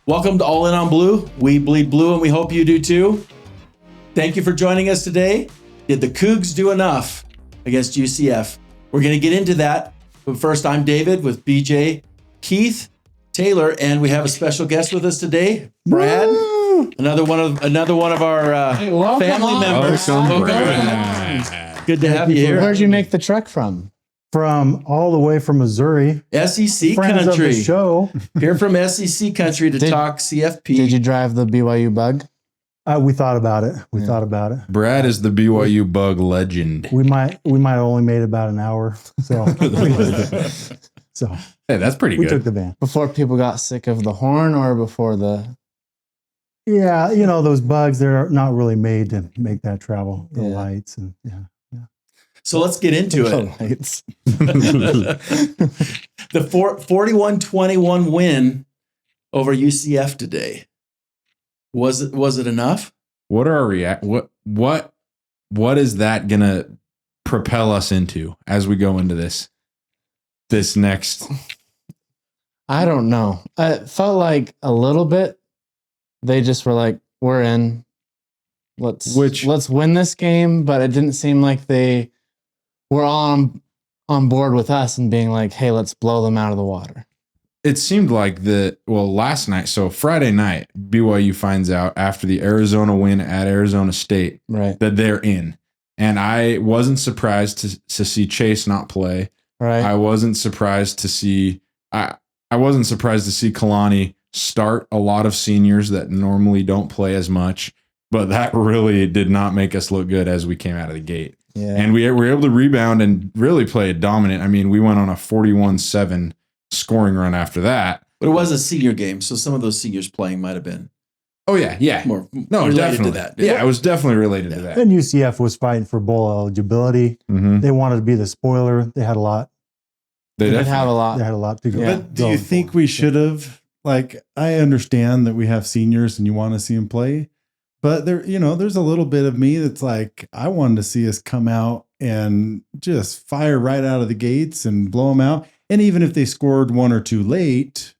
Welcome to All In on Blue. We bleed blue and we hope you do too. Thank you for joining us today. Did the Cougs do enough against UCF? We're going to get into that. But first, I'm David with BJ, Keith, Taylor, and we have a special guest with us today, Brad. Woo! Another one of our family members. Welcome, Brad. Good to have you here. Where'd you make the trek from? From all the way from Missouri. SEC Friends country. Of the show. Here from SEC country to talk CFP. Did you drive the BYU bug? We thought about it. We thought about it. Brad is the BYU bug legend. We might have only made about an hour. So, Hey, that's pretty we good. took the van. Before people got sick of the horn or before the... Yeah, those bugs, they're not really made to make that travel. The Yeah. lights and So let's get into it. Lights. The 41-21 win over UCF today. Was it enough? What are our what is that gonna propel us into as we go into this next? I don't know. It felt like a little bit. They just were like, we're in. Let's win this game. But it didn't seem like they were on board with us and being like, hey, let's blow them out of the water. It seemed like last night, so Friday night, BYU finds out after the Arizona win at Arizona State Right. that they're in. And I wasn't surprised to see Chase not play. Right. I wasn't surprised to see Kalani start a lot of seniors that normally don't play as much, but that really did not make us look good as we came out of the gate. Yeah. And we were able to rebound and really play dominant. I mean, we went on a 41-7 scoring run after that. But it was a senior game, so some of those seniors playing might have been Oh yeah. more No, related definitely. to that. Yeah, it was definitely related to that. and UCF was fighting for bowl eligibility. Mhm. They wanted to be the spoiler. They had a lot. They They definitely have a lot. They had a lot to go. Yeah. But do you think we should have, I understand that we have seniors and you want to see them play, but there's a little bit of me that's like, I wanted to see us come out and just fire right out of the gates and blow them out. And even if they scored one or two late,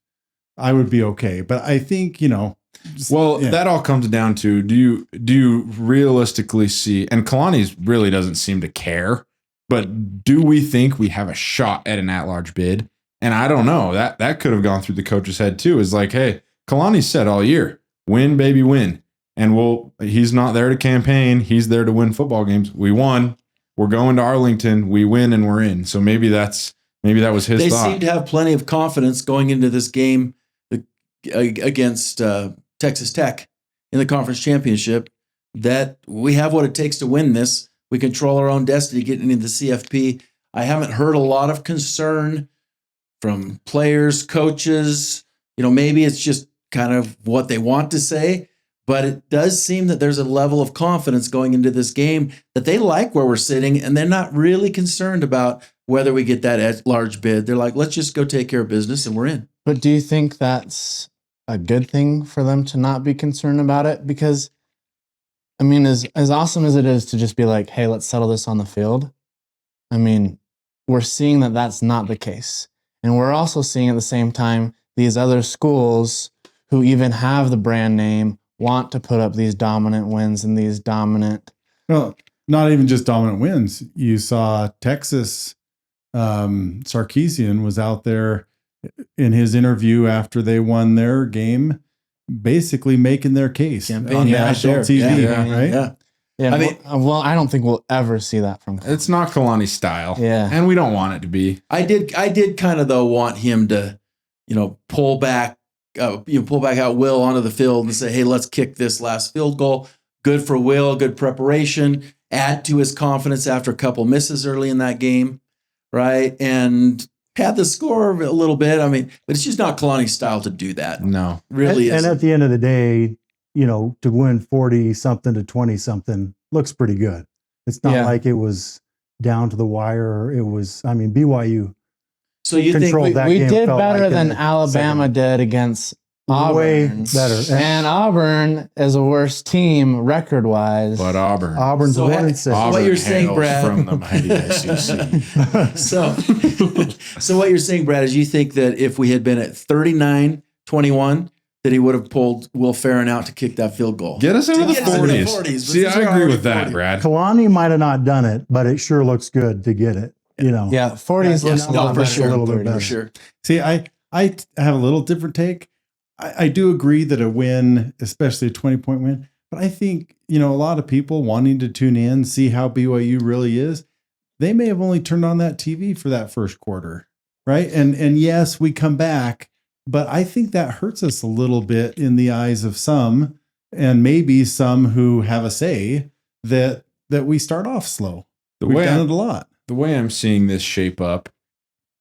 I would be okay. But I think, that all comes down to do you realistically see, and Kalani really doesn't seem to care, but do we think we have a shot at an at-large bid? And I don't know. That could have gone through the coach's head too. Is like, hey, Kalani said all year, win, baby, win. And he's not there to campaign. He's there to win football games. We won. We're going to Arlington. We win and we're in. So maybe that was his They thought. seem to have plenty of confidence going into this game against Texas Tech in the conference championship that we have what it takes to win this. We control our own destiny getting into the CFP. I haven't heard a lot of concern from players, coaches. Maybe it's just kind of what they want to say, but it does seem that there's a level of confidence going into this game that they like where we're sitting, and they're not really concerned about whether we get that large bid. They're like, let's just go take care of business and we're in. But do you think that's a good thing for them to not be concerned about it? Because, I mean, as awesome as it is to just be like, hey, let's settle this on the field, I mean, we're seeing that that's not the case. And we're also seeing at the same time these other schools who even have the brand name want to put up these dominant wins and these dominant... well, not even just dominant wins. You saw Texas, Sarkisian was out there in his interview after they won their game, basically making their case Campaign, on yeah, national right TV, there. right? Yeah. Yeah, I mean- I don't think we'll ever see that from... It's not Kalani's style. Yeah. And we don't want it to be. I did kind of though want him to, pull back out Will onto the field and say, hey, let's kick this last field goal. Good for Will, good preparation, add to his confidence after a couple misses early in that game, right? And pad the score a little bit. I mean, but it's just not Kalani's style to do that. No. Really and isn't. at the end of the day, to win 40-something to 20-something looks pretty good. It's not Yeah. like it was down to the wire. It was, BYU. So you think Controlled that We game did felt better like than in the Alabama did against Auburn. Way better. And Auburn is a worse team record-wise. But Auburn. Auburn's So 1-6. So what you're saying, hails Brad- from the mighty SEC. so what you're saying, Brad, is you think that if we had been at 39-21, that he would have pulled Will Ferrin out to kick that field goal. Get us into the Get us into the 40s. 40s, but See, these I are agree already with that, 40. Brad. Kalani might have not done it, but it sure looks good to get it. You know. Yeah, 40s Yeah, looks no, a lot for better sure, than a little bit 30s. better. For sure. See, I have a little different take. I do agree that a win, especially a 20-point win, but I think, a lot of people wanting to tune in, see how BYU really is, they may have only turned on that TV for that first quarter, right? And yes, we come back, but I think that hurts us a little bit in the eyes of some, and maybe some who have a say that we start off slow. We've done it a lot. The way I'm seeing this shape up,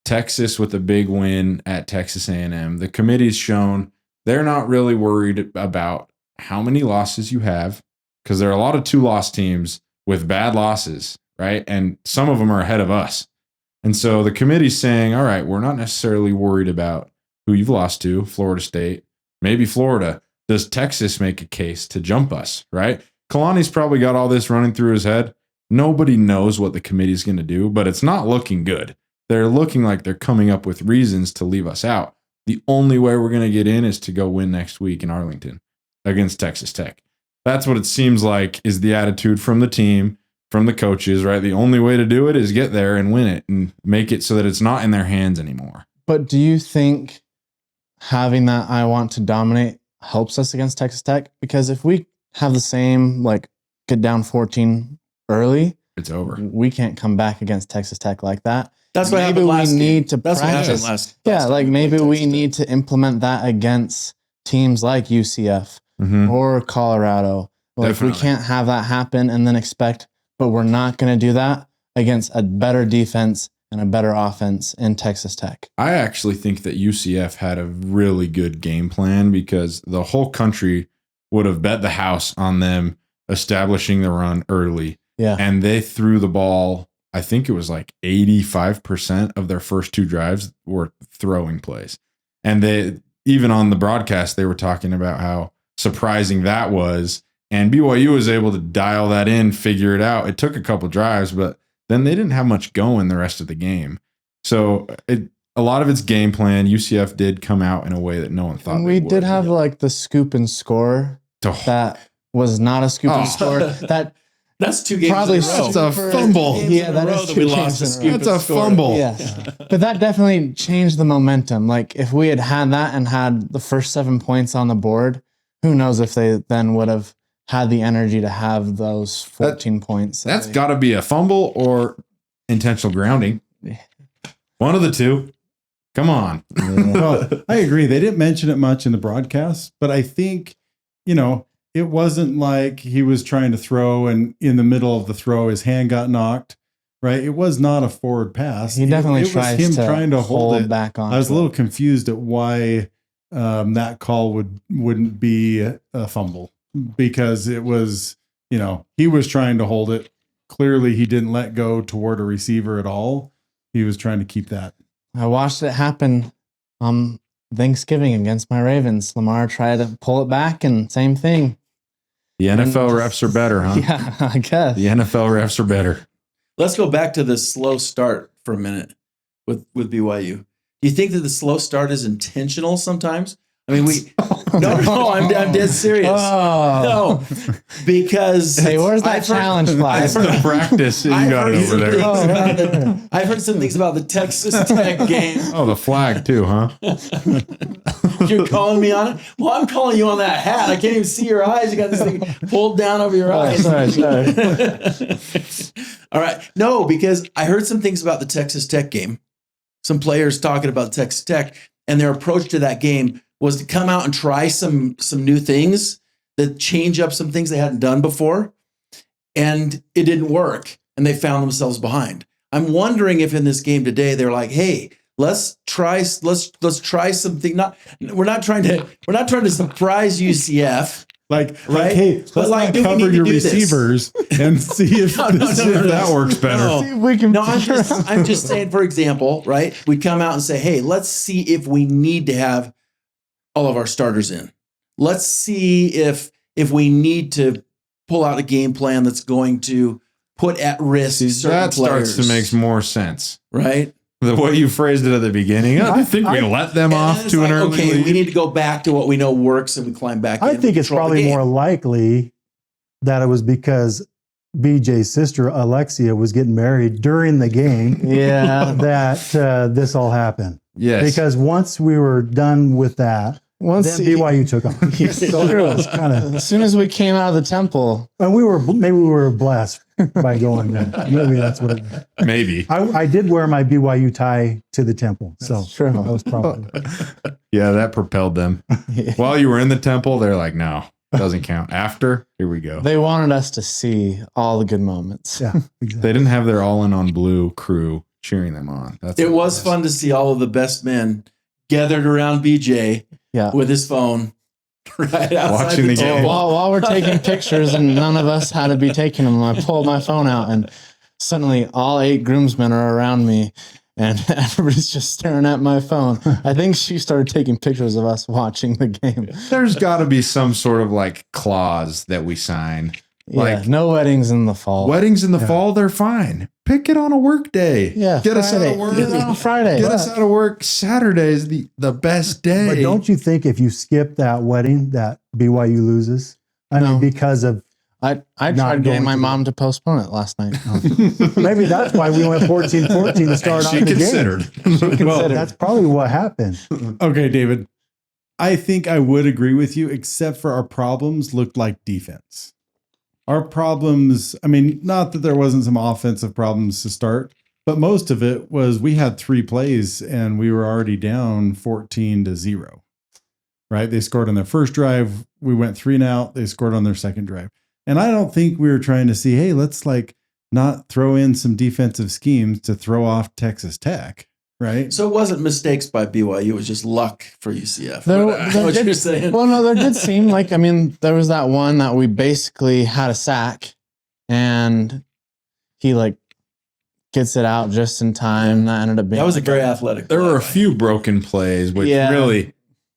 Texas with a big win at Texas A&M. The committee's shown they're not really worried about how many losses you have, because there are a lot of 2-loss teams with bad losses, right? And some of them are ahead of us. And so the committee's saying, all right, we're not necessarily worried about who you've lost to, Florida State, maybe Florida. Does Texas make a case to jump us, right? Kalani's probably got all this running through his head. Nobody knows what the committee's going to do, but it's not looking good. They're looking like they're coming up with reasons to leave us out. The only way we're going to get in is to go win next week in Arlington against Texas Tech. That's what it seems like is the attitude from the team, from the coaches, right? The only way to do it is get there and win it and make it so that it's not in their hands anymore. But do you think having that I want to dominate helps us against Texas Tech? Because if we have the same, get down 14 early, It's over. we can't come back against Texas Tech like that. That's what Maybe happened last we game. need to That's what happened practice. last Yeah, time we maybe played we Texas need to implement that against teams like UCF Mhm. or Colorado. We Definitely. can't have that happen and then expect, but we're not going to do that against a better defense and a better offense in Texas Tech. I actually think that UCF had a really good game plan because the whole country would have bet the house on them establishing the run early. Yeah. And they threw the ball, I think it was 85% of their first 2 drives were throwing plays. And they, even on the broadcast, they were talking about how surprising that was. And BYU was able to dial that in, figure it out. It took a couple drives, but then they didn't have much going the rest of the game. So a lot of it's game plan. UCF did come out in a way that no one thought And they we would. did have the scoop and score Oh, that was not a scoop and score. That That's 2 games probably in a row. That's a fumble. Yeah, that is that 2 we games lost in a a scoop row. That's and a score. fumble. Yes. But that definitely changed the momentum. If we had that and had the first 7 points on the board, who knows if they then would have had the energy to have those 14 points. That's got to be a fumble or intentional grounding. One of the two. Come on. Well, I agree. They didn't mention it much in the broadcast, but I think, it wasn't like he was trying to throw and in the middle of the throw, his hand got knocked, right? It was not a forward pass. He definitely it tries was him to trying to hold it back on. I was a little confused at why that call wouldn't be a fumble, because it was, he was trying to hold it. Clearly, he didn't let go toward a receiver at all. He was trying to keep that. I watched it happen on Thanksgiving against my Ravens. Lamar tried to pull it back and same thing. The NFL refs are better, huh? Yeah, I guess. The NFL refs are better. Let's go back to the slow start for a minute with BYU. Do you think that the slow start is intentional sometimes? I mean, I'm dead serious. Oh. No, because Hey, where's that challenge flag? It's the practice. You got it over there. I've heard some things about the Texas Tech game. Oh, the flag too, huh? You're calling me on it? Well, I'm calling you on that hat. I can't even see your eyes. You got this thing pulled down over your eyes. Sorry. All right. No, because I heard some things about the Texas Tech game. Some players talking about Texas Tech, and their approach to that game was to come out and try some new things that change up some things they hadn't done before. And it didn't work. And they found themselves behind. I'm wondering if in this game today, they're like, hey, let's try something. We're not trying to surprise UCF. Right? Hey, let's do we cover need to your do this? receivers and see if No, that works better. No. See if we can No, I'm just saying, for example, right? We come out and say, hey, let's see if we need to have all of our starters in. Let's see if we need to pull out a game plan that's going to put at risk certain That starts players. to make more sense. Right? The way you phrased it at the beginning, I think we let them off to an early lead. We need to go back to what we know works, and we climb back in. I think it's probably more likely that it was because BJ's sister Alexia was getting married during the game. Yeah. That this all happened. Yes. Because once we were done with that, then BYU took off. So it was kind of. As soon as we came out of the temple, And we were blessed by going there. Maybe that's what it was. Maybe. I did wear my BYU tie to the temple. So true. that was probably. Yeah, that propelled them. While you were in the temple, they're like, no, doesn't count. After, here we go. they wanted us to see all the good moments. Yeah, exactly. They didn't have their all in on blue crew cheering them on. It was fun to see all of the best men gathered around BJ with his phone right outside Watching the game. While we're taking pictures and none of us had to be taking them, I pulled my phone out and suddenly all 8 groomsmen are around me and everybody's just staring at my phone. I think she started taking pictures of us watching the game. There's got to be some sort of like clause that we sign. Like no weddings in the fall. Weddings in the fall, they're fine. Pick it on a work day. Yeah, Get us out of work. Get it on Friday. Get us out of work. Saturday is the best day. But don't you think if you skip that wedding that BYU loses? I mean, because of I tried getting my mom to postpone it last night. maybe that's why we went 14-14 to start She out the considered. game. Well, that's probably what happened. Okay, David. I think I would agree with you, except for our problems looked like defense. Our problems, I mean, not that there wasn't some offensive problems to start, but most of it was we had 3 plays and we were already down 14-0. Right? They scored on their first drive. We went 3 and out. They scored on their second drive. And I don't think we were trying to see, hey, let's like not throw in some defensive schemes to throw off Texas Tech. Right. So it wasn't mistakes by BYU. It was just luck for UCF. What you're saying. Well, no, there did seem like, there was that one that we basically had a sack and he like gets it out just in time. That ended up being. That was a very athletic. There were a few broken plays, which Yeah. really,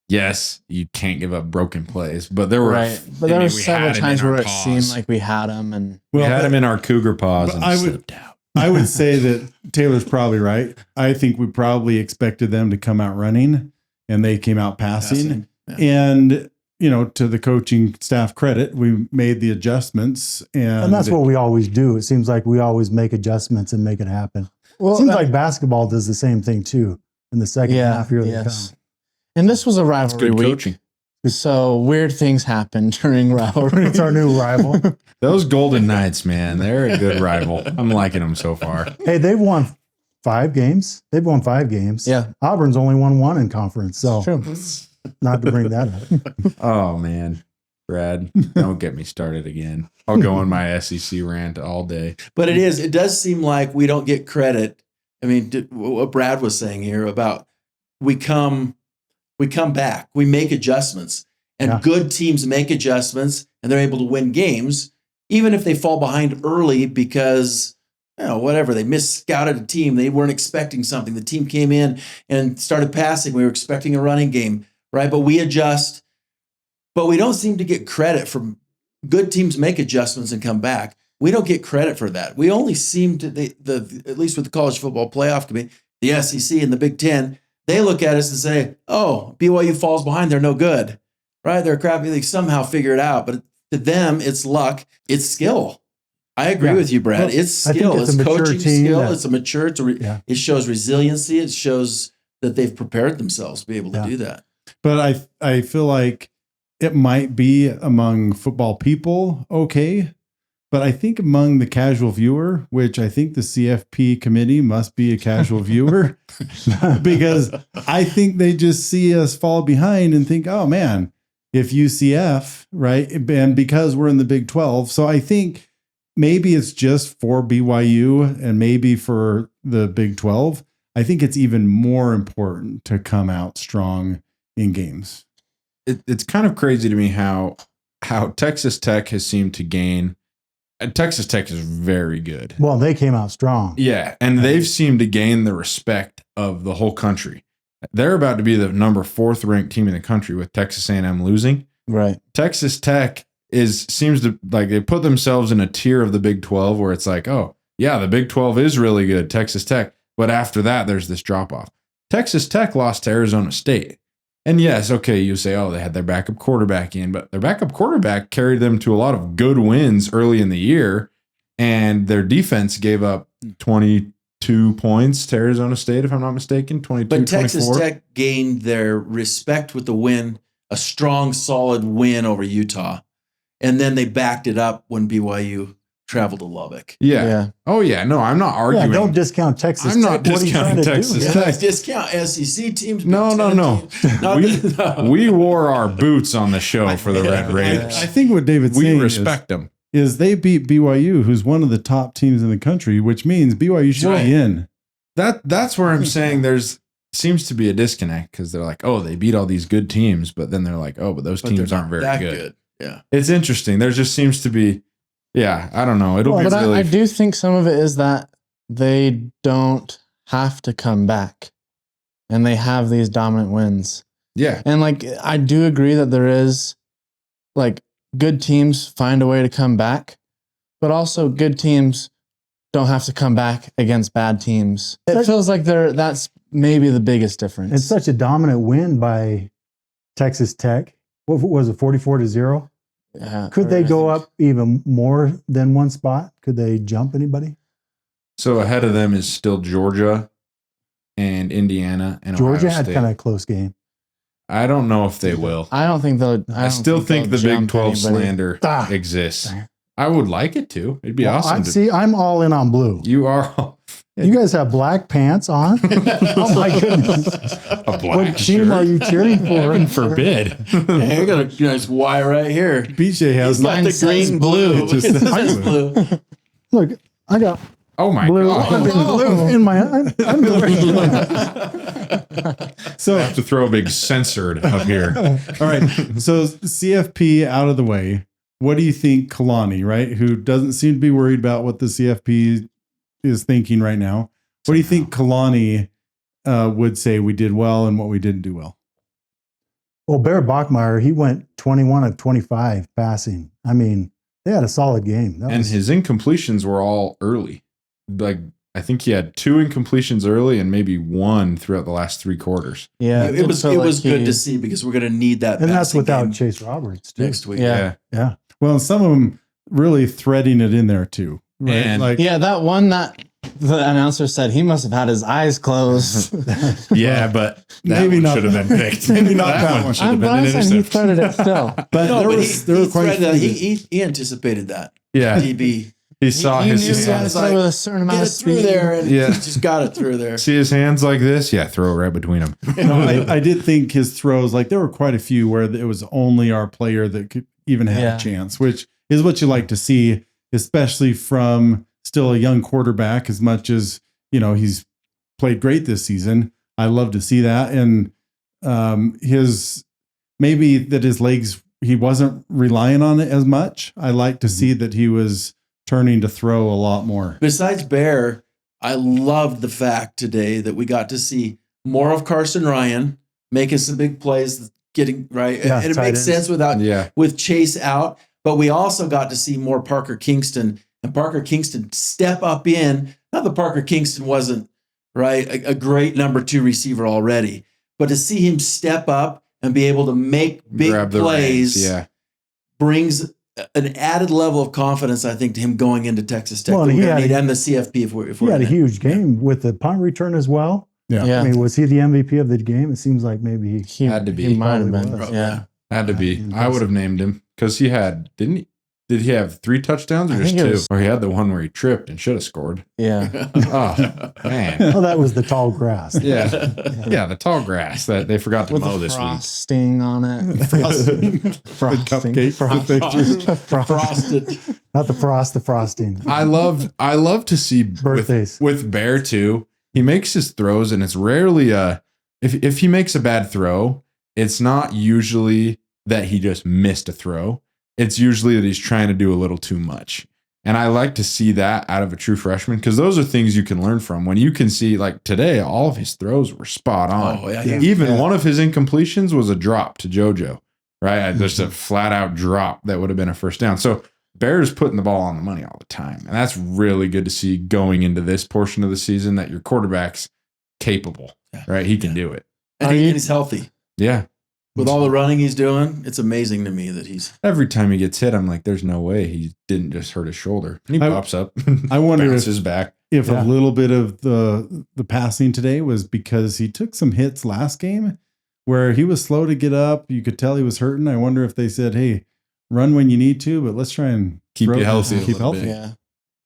yes, you can't give up broken plays, but there were right. But there were several times where it seemed like we had them, and we had them in our Cougar paws, and slipped out. I would say that Taylor's probably right. I think we probably expected them to come out running, and they came out passing. Yeah. And, you know, to the coaching staff credit, we made the adjustments. And that's what we always do. It seems like we always make adjustments and make it happen. well, It seems like basketball does the same thing too in the second half. Here they come. And this was a It's rivalry good week, coaching. so weird things happen during rivalry. It's our new rival. Those Golden Knights, man, they're a good rival. I'm liking them so far. Hey, they've won 5 games. They've won 5 games. Yeah. Auburn's only won 1 in conference. So True. not to bring that up. Oh man, Brad, don't get me started again. I'll go on my SEC rant all day. But it does seem like we don't get credit. I mean, what Brad was saying here about we come back, we make adjustments, and good teams make adjustments, and they're able to win games, even if they fall behind early because, whatever, they misscouted a team. They weren't expecting something. The team came in and started passing. We were expecting a running game, right? But we adjust. But we don't seem to get credit from good teams make adjustments and come back. We don't get credit for that. We only seem to, at least with the College Football Playoff Committee, the SEC and the Big Ten, they look at us and say, oh, BYU falls behind. They're no good, right? They're crappy. They somehow figure it out. But to them, it's luck. It's skill. I agree with you, Brad. It's skill. It's coaching skill. It's a mature. It shows resiliency. It shows that they've prepared themselves to be able to do that. But I feel like it might be among football people, okay. But I think among the casual viewer, which I think the CFP committee must be a casual viewer, because I think they just see us fall behind and think, oh man, if UCF, right? And because we're in the Big 12. So I think maybe it's just for BYU and maybe for the Big 12. I think it's even more important to come out strong in games. It's kind of crazy to me how Texas Tech has seemed to gain. Texas Tech is very good. Well, they came out strong. Yeah, and they've seemed to gain the respect of the whole country. They're about to be the number 4th ranked team in the country with Texas A&M losing. Right. Texas Tech seems to like they put themselves in a tier of the Big 12 where it's like, oh, yeah, the Big 12 is really good. Texas Tech. But after that, there's this drop off. Texas Tech lost to Arizona State. And yes, okay, you say, oh, they had their backup quarterback in, but their backup quarterback carried them to a lot of good wins early in the year. And their defense gave up 22 points to Arizona State, if I'm not mistaken, 22, But Texas 24. Tech gained their respect with the win, a strong, solid win over Utah. And then they backed it up when BYU traveled to Lubbock. Yeah. Oh, yeah. No, I'm not arguing. Yeah, don't discount Texas I'm not Tech. What are you discounting trying to do? Texas Yeah. Tech. Discount SEC teams. Big No. Ten teams. We wore our boots on the show for the Red Raiders. I think what David's We saying respect them. is they beat BYU, who's one of the top teams in the country, which means BYU should Right. be in. That's where I'm saying there's seems to be a disconnect because they're like, oh, they beat all these good teams, but then they're like, oh, but those But they're teams not aren't very that good. Yeah. It's interesting. There just seems to be, yeah, I don't know. It'll be But really I do think some of it is that they don't have to come back and they have these dominant wins. yeah. And like, I do agree that there is like good teams find a way to come back, but also good teams don't have to come back against bad teams. It feels like that's maybe the biggest difference. It's such a dominant win by Texas Tech. What was it, 44-0? Yeah, Could they go up even more than one spot? Could they jump anybody? So ahead of them is still Georgia and Indiana and Georgia Ohio had State. kind of a close game. I don't know if they will. I don't think they'll. I still think the they'll Big jump 12 anybody. slander Ah. exists. Dang. I would like it to. It'd be awesome. I'm all in on blue. You are You guys have black pants on? Oh my goodness. a black What team are you cheering for? Heaven forbid. Hey, I got a nice Y right here. BJ has Got the Mine says green blue. It just It says says blue. blue. Look, I got Oh my blue, god. in my underwear. so I have to throw a big censored up here. all right. So CFP out of the way. What do you think Kalani, right? Who doesn't seem to be worried about what the CFP is thinking right now. What do you think Kalani would say we did well and what we didn't do well? Well, Bear Bachmeyer, he went 21 of 25 passing. I mean, they had a solid game. That And was- his incompletions were all early. Like I think he had 2 incompletions early and maybe 1 throughout the last 3 quarters. Yeah, It was good to see because we're going to need that. and that's passing without game Chase Roberts, too. next week. Yeah. Yeah. Well, and some of them really threading it in there too. Right? And- like Yeah, that one that the announcer said he must have had his eyes closed. Yeah, but Maybe not- should have been picked. maybe not that one. should have I'm been an glad he interception. threaded it still. but No, there but was there were quite a threaded few that. He anticipated that. Yeah, DB. he saw he his knew he had to hands. throw with a certain amount Get of it through speed. there, and Yeah. he just got it through there. See his hands like this? Yeah, throw it right between them. No, I did think his throws, like there were quite a few where it was only our player that could even have Yeah. a chance, which is what you like to see, especially from still a young quarterback. As much as he's played great this season, I love to see that. And his maybe that his legs, he wasn't relying on it as much. I like to see that he was turning to throw a lot more. Besides Bear, I loved the fact today that we got to see more of Carson Ryan making some big plays, getting right. Yeah, and it tight makes ends. sense Yeah, with Chase out, but we also got to see more Parker Kingston and Parker Kingston step up in. Not that Parker Kingston wasn't right a great number 2 receiver already, but to see him step up and be able to make big grab the plays reins. Yeah, brings an added level of confidence, I think, to him going into Texas Tech. Well, That he we're gonna had- need, and the CFP if we're He had a in it. huge game with the punt return as well. Yeah, I mean, was he the MVP of the game? It seems like maybe he. he Had to be. He might have Probably been. was. Yeah, had to be. Yeah, I would have named him because he had didn't he? Did he have 3 touchdowns or I just think it 2? was- Or he had the one where he tripped and should have scored. yeah. Oh man, Oh, that was the tall grass. yeah, yeah. The tall grass that they forgot to With mow the this week. frosting on it. Frosting. cupcake Frosted. Not the frost, the frosting. I love to see Birthdays. with Bear too. He makes his throws, and it's rarely if he makes a bad throw, it's not usually that he just missed a throw. It's usually that he's trying to do a little too much. And I like to see that out of a true freshman because those are things you can learn from. When you can see, like today, all of his throws were spot on. Oh, yeah. Even one of his incompletions was a drop to JoJo, right? Just a flat out drop that would have been a first down. So Bears putting the ball on the money all the time. And that's really good to see going into this portion of the season that your quarterback's capable, right? He can do it. And he's healthy. Yeah. With all the running he's doing, it's amazing to me that he's... Every time he gets hit, I'm like, there's no way he didn't just hurt his shoulder. And he pops up. I wonder bounces back. If a little bit of the passing today was because he took some hits last game where he was slow to get up. You could tell he was hurting. I wonder if they said, hey, run when you need to, but let's try and keep you healthy. Keep healthy.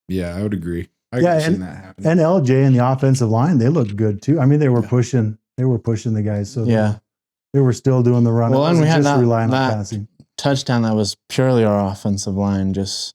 Yeah, I would agree. I could see that happening. And LJ and the offensive line, they looked good too. I mean, they were pushing the guys. So they were still doing the run. Well, and we had just relying that on passing. Touchdown that was purely our offensive line, just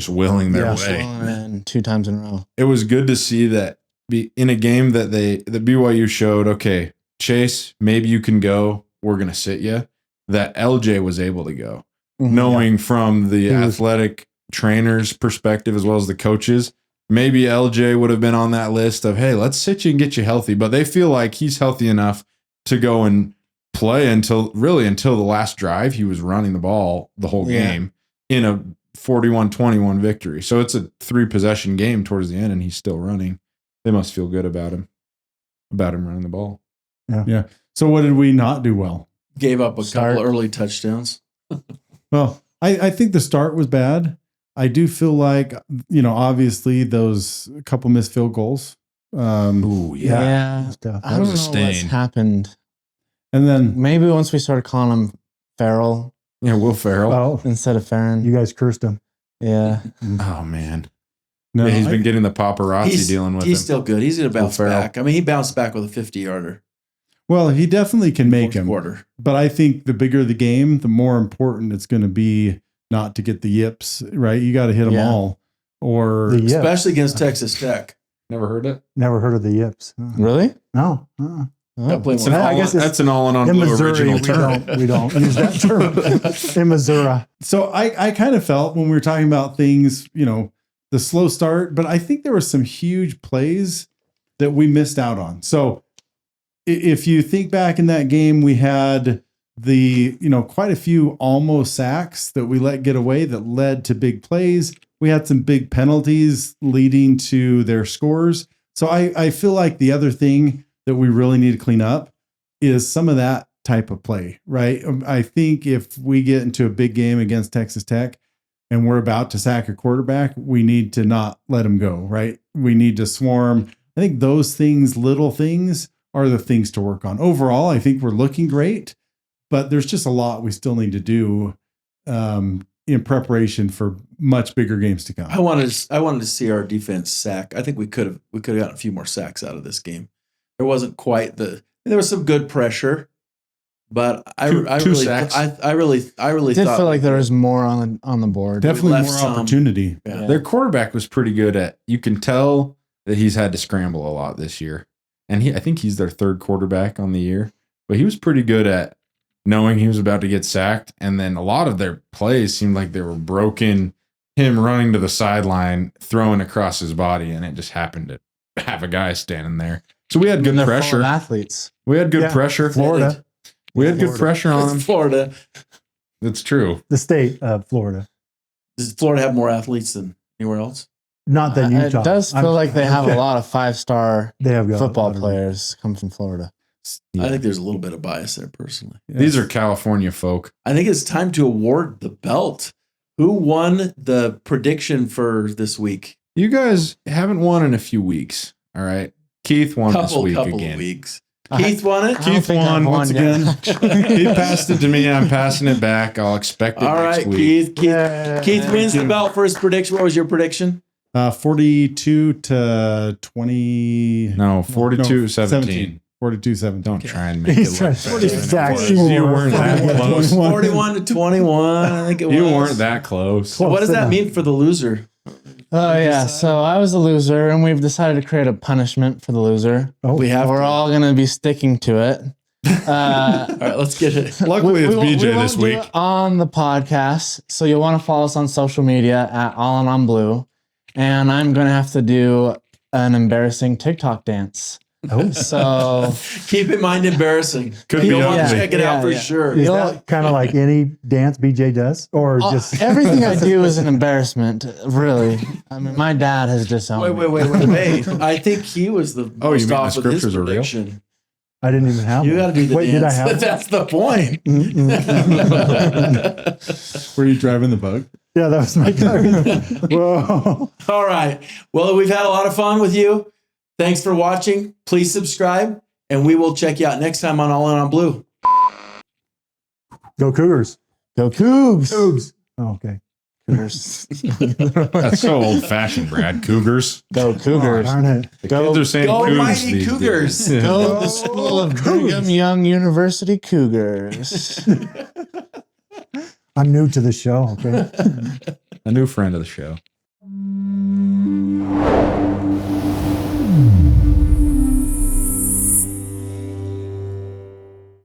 willing their way. And 2 times in a row. It was good to see that in a game that the BYU showed, okay, Chase, maybe you can go. We're going to sit you. That LJ was able to go. Knowing from the athletic trainer's perspective as well as the coaches, maybe LJ would have been on that list of, hey, let's sit you and get you healthy. But they feel like he's healthy enough to go and play until the last drive. He was running the ball the whole game in a 41-21 victory. So it's a 3-possession game towards the end, and he's still running. They must feel good about him running the ball. Yeah. So what did we not do well? Gave up a couple early touchdowns. Well, I think the start was bad. I do feel like, obviously those couple missed field goals. I don't know what's happened. And then maybe once we started calling him Farrell. Yeah, Will Ferrell. Instead of Farron. You guys cursed him. Yeah. Oh, man. No, he's been getting the paparazzi dealing with him. He's still good. He's going to bounce back. I mean, he bounced back with a 50-yarder. Well, he definitely can make him. Quarter. But I think the bigger the game, the more important it's going to be not to get the yips, right? You got to hit them all. Or especially against Texas Tech. Never heard it? Never heard of the yips. Really? No. That's an all-in-on blue original term. We don't use that term in Missouri. So I kind of felt when we were talking about things, the slow start, but I think there were some huge plays that we missed out on. So if you think back in that game, we had quite a few almost sacks that we let get away that led to big plays. We had some big penalties leading to their scores. So I feel like the other thing that we really need to clean up is some of that type of play, right? I think if we get into a big game against Texas Tech and we're about to sack a quarterback, we need to not let him go, right? We need to swarm. I think those things, little things, are the things to work on. Overall, I think we're looking great, but there's just a lot we still need to do in preparation for much bigger games to come. I wanted to see our defense sack. I think we could have gotten a few more sacks out of this game. There wasn't quite there was some good pressure, but I really did feel like there was more on the board. Definitely more opportunity. Yeah. Their quarterback was pretty good at. You can tell that he's had to scramble a lot this year, and I think he's their 3rd quarterback on the year. But he was pretty good at knowing he was about to get sacked, and then a lot of their plays seemed like they were broken. Him running to the sideline, throwing across his body, and it just happened to have a guy standing there. So we had good pressure. Athletes. We had good pressure. Florida. We had good pressure on them. Florida. That's true. The state of Florida. Does Florida have more athletes than anywhere else? Not than Utah. It does feel like they have a lot of 5-star football players players come from Florida. Yeah. I think there's a little bit of bias there personally. Yes. These are California folk. I think it's time to award the belt. Who won the prediction for this week? You guys haven't won in a few weeks. All right. Keith won this week again. Of weeks. Keith won it? Keith won once again. He passed it to me. I'm passing it back. I'll expect it next week. Keith wins the belt for his prediction. What was your prediction? 42 to 20. No, 42-17. 42-17. Don't try and make it look exactly. You weren't that close. 41 to 21. I think it was. You weren't that close. So what does that mean for the loser? Oh yeah, so I was a loser, and we've decided to create a punishment for the loser. We're all going to be sticking to it. All right, let's get it. Luckily, it's BJ we this week do it on the podcast. So you'll want to follow us on social media at All On Blue, and I'm going to have to do an embarrassing TikTok dance. Oh, So Keep in mind, embarrassing. Could You'll be want to ugly. check it out for Yeah. sure. is You'll- that kind of like any dance BJ does, or just everything I do is an embarrassment, really. I mean, my dad has disowned me. Wait. I think he was the Oh, you most mean the off with his scriptures are real? prediction. I didn't even have You one. got to do the Wait, dance. did I have? That's the point. Were you driving the bug? Yeah, that was my car. Whoa. All right. Well, we've had a lot of fun with you. Thanks for watching. Please subscribe, and we will check you out next time on All In on Blue. Go Cougars. Go Cougs! Cougs. Oh, okay. Cougars. That's so old fashioned, Brad. Cougars. Go Oh, Cougars. darn it. The Go- kids are saying Go Cougs Mighty these Cougars. days. Go to the School of Brigham Young University Cougars. I'm new to the show. Okay. A new friend of the show.